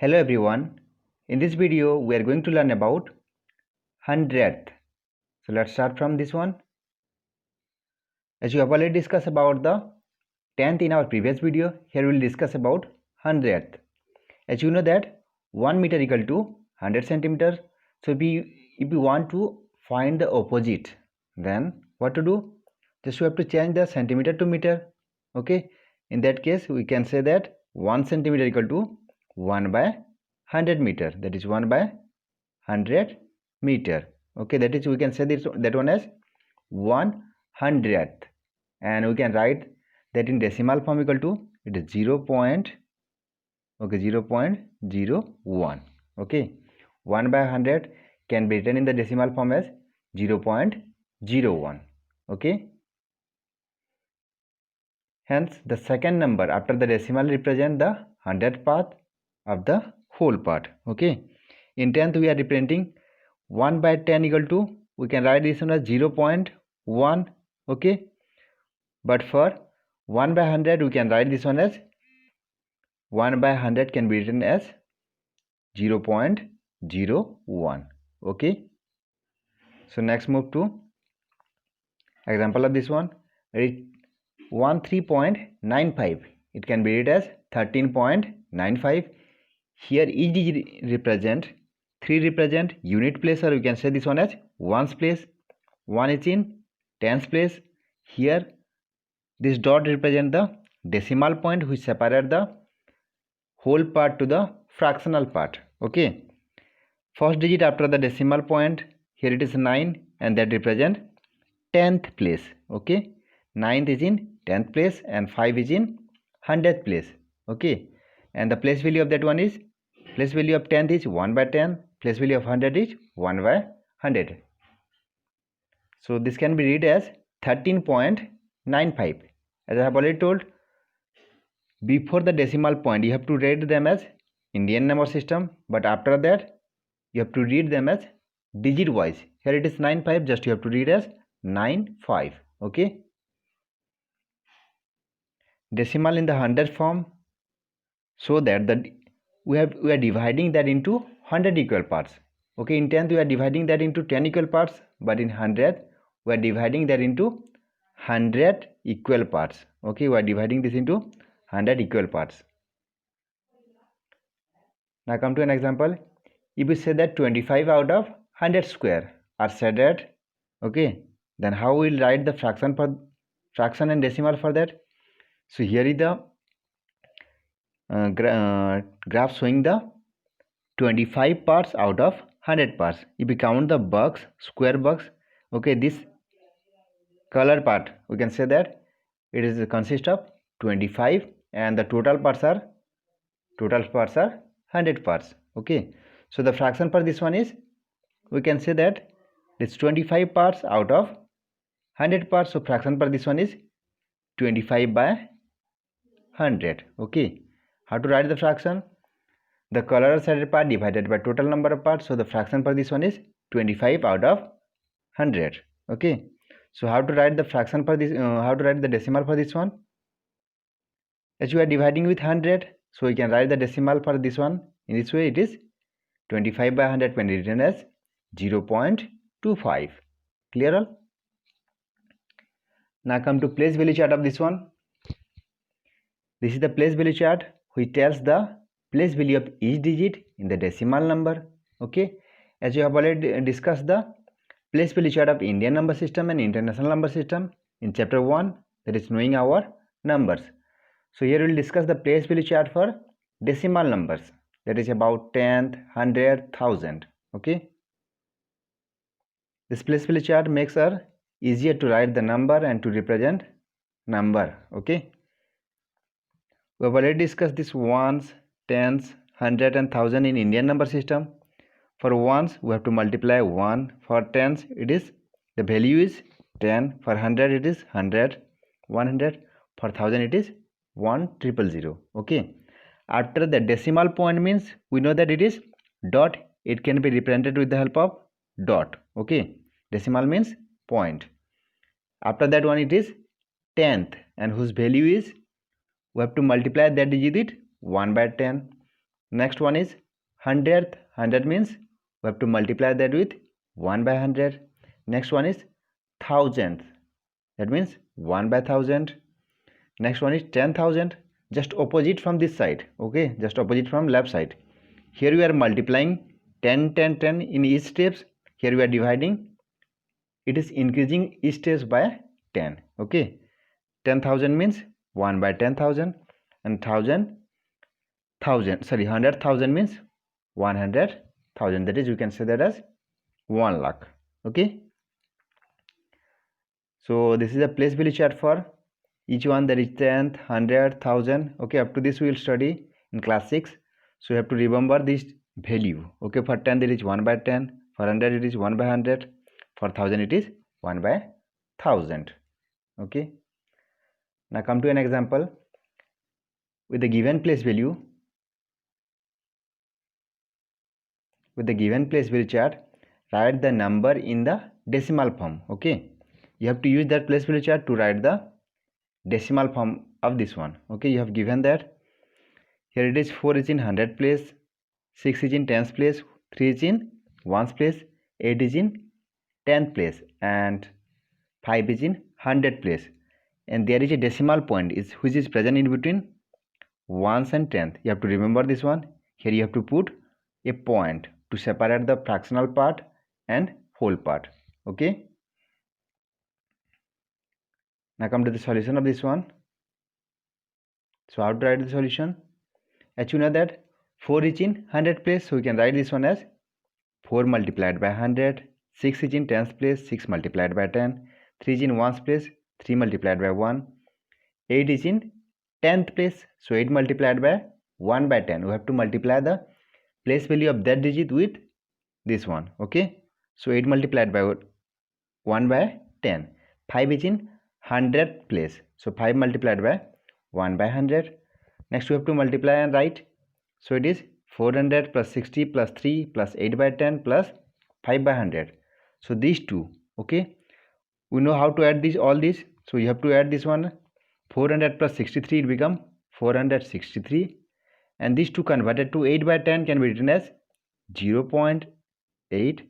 Hello everyone. In this video we are going to learn about hundredth. So let's start from this one. As you have already discussed about the tenth in our previous video, here we will discuss about hundredth. As you know that 1 meter equal to 100 centimeter. So if you want to find the opposite, then what to do? Just you have to change the centimeter to meter. Okay. In that case we can say that 1 centimeter equal to 1 by 100 meter, that is 1 by 100 meter. Okay, that is we can say that one as 100th, and we can write that in decimal form equal to it is 0.01. Okay, 1 by 100 can be written in the decimal form as 0.01. Okay, hence the second number after the decimal represent the 100th part of the whole part. Okay, in 10th we are representing 1 by 10 equal to, we can write this one as 0.1. Okay, but for 1 by 100 we can write this one as 1 by 100 can be written as 0.01. Okay, so next move to example of this one. 13.95, it can be written as 13.95. here each digit represent 3 represent unit place, or you can say this one as ones place. 1 is in tens place. Here this dot represent the decimal point which separate the whole part to the fractional part. Okay, first digit after the decimal point, here it is 9, and that represent 10th place. Okay, 9th is in 10th place and 5 is in 100th place. Okay, and the place value of that one is, place value of 10th is 1 by 10, place value of 100 is 1 by 100. So this can be read as 13.95. As I have already told, before the decimal point you have to read them as Indian number system, but after that you have to read them as digit wise. Here it is 95, just you have to read as 95. Okay, decimal in the 100 form, so that we are dividing that into 100 equal parts. Okay, in 10th we are dividing that into 10 equal parts, but in 100 we are dividing that into 100 equal parts. Okay, we are dividing this into 100 equal parts. Now come to an example. If we say that 25 out of 100 square are shaded, okay, then how we will write the fraction and decimal for that? So here is the graph showing the 25 parts out of 100 parts. If we count the bucks, square bucks, okay, this color part, we can say that it is consist of 25, and the total parts are 100 parts. Okay, so the fraction for this one is, we can say that it's 25 parts out of 100 parts. So fraction for this one is 25 by 100. Okay, how to write the fraction? The color shaded part divided by total number of parts. So the fraction for this one is 25 out of 100. Okay, so how to write the fraction for this, how to write the decimal for this one? As you are dividing with 100, so we can write the decimal for this one in this way. It is 25 by 100 when written as 0.25. Clear all? Now come to place value chart of this one. This is the place value chart which tells the place value of each digit in the decimal number. Okay, as you have already discussed the place value chart of Indian number system and international number system in chapter 1, that is knowing our numbers. So here we will discuss the place value chart for decimal numbers, that is about 10th, 100, 1000. Okay, this place value chart makes it easier to write the number and to represent number. Okay, we have already discussed this ones, tens, 100 and 1000 in Indian number system. For ones we have to multiply 1, for tens it is, the value is 10, for 100 it is 100, 100, for 1000 it is 1000. Okay, after the decimal point means we know that it is dot, it can be represented with the help of dot. Okay, decimal means point. After that one it is 10th, and whose value is, we have to multiply that digit with 1 by 10. Next one is hundredth. 100 means we have to multiply that with 1 by 100. Next one is thousandth. That means 1 by 1000. Next one is 10,000. Just opposite from this side. Okay, just opposite from left side. Here we are multiplying 10, 10, 10 in each steps. Here we are dividing. It is increasing each steps by 10. Okay, 10,000 means 1 by 10,000, and 100,000 means 100,000. That is, you can say that as 1 lakh. Okay, so this is a place value chart for each one, that is 10th, 100, 1000. Okay, up to this we will study in class 6. So you have to remember this value. Okay, for 10 it is 1 by 10, for 100 it is 1 by 100, for 1000 it is 1 by 1000. Okay, now come to an example. With the given place value, chart, write the number in the decimal form. Okay, you have to use that place value chart to write the decimal form of this one. Okay, you have given that. Here it is 4 is in 100 place, 6 is in 10th place, 3 is in 1st place, 8 is in 10th place, and 5 is in 100th place. And there is a decimal point which is present in between 1s and 10th. You have to remember this one. Here you have to put a point to separate the fractional part and whole part. Okay, now come to the solution of this one. So how to write the solution? As you know that 4 is in 100th place, so we can write this one as 4 multiplied by 100. 6 is in 10th place, 6 multiplied by 10. 3 is in 1st place, 3 multiplied by 1. 8 is in 10th place, so 8 multiplied by 1 by 10. We have to multiply the place value of that digit with this one. Okay, so 8 multiplied by 1 by 10. 5 is in 100th place, so 5 multiplied by 1 by 100. Next we have to multiply and write. So it is 400 plus 60 plus 3 plus 8 by 10 plus 5 by 100. So these two. Okay, we know how to add all these. So you have to add this one. 400 plus 63, it become 463, and these two converted to 8 by 10 can be written as 0.8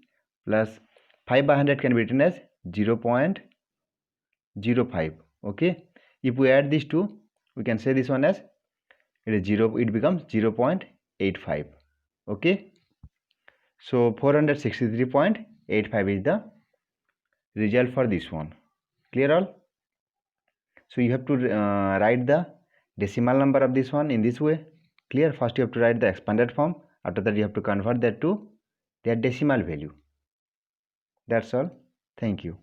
plus 5 by 100 can be written as 0.05. Okay, if we add these two, we can say this one as it becomes 0.85. Okay, so 463.85 is the result for this one. Clear all? So you have to write the decimal number of this one in this way. Clear? First you have to write the expanded form. After that you have to convert that to their decimal value. That's all. Thank you.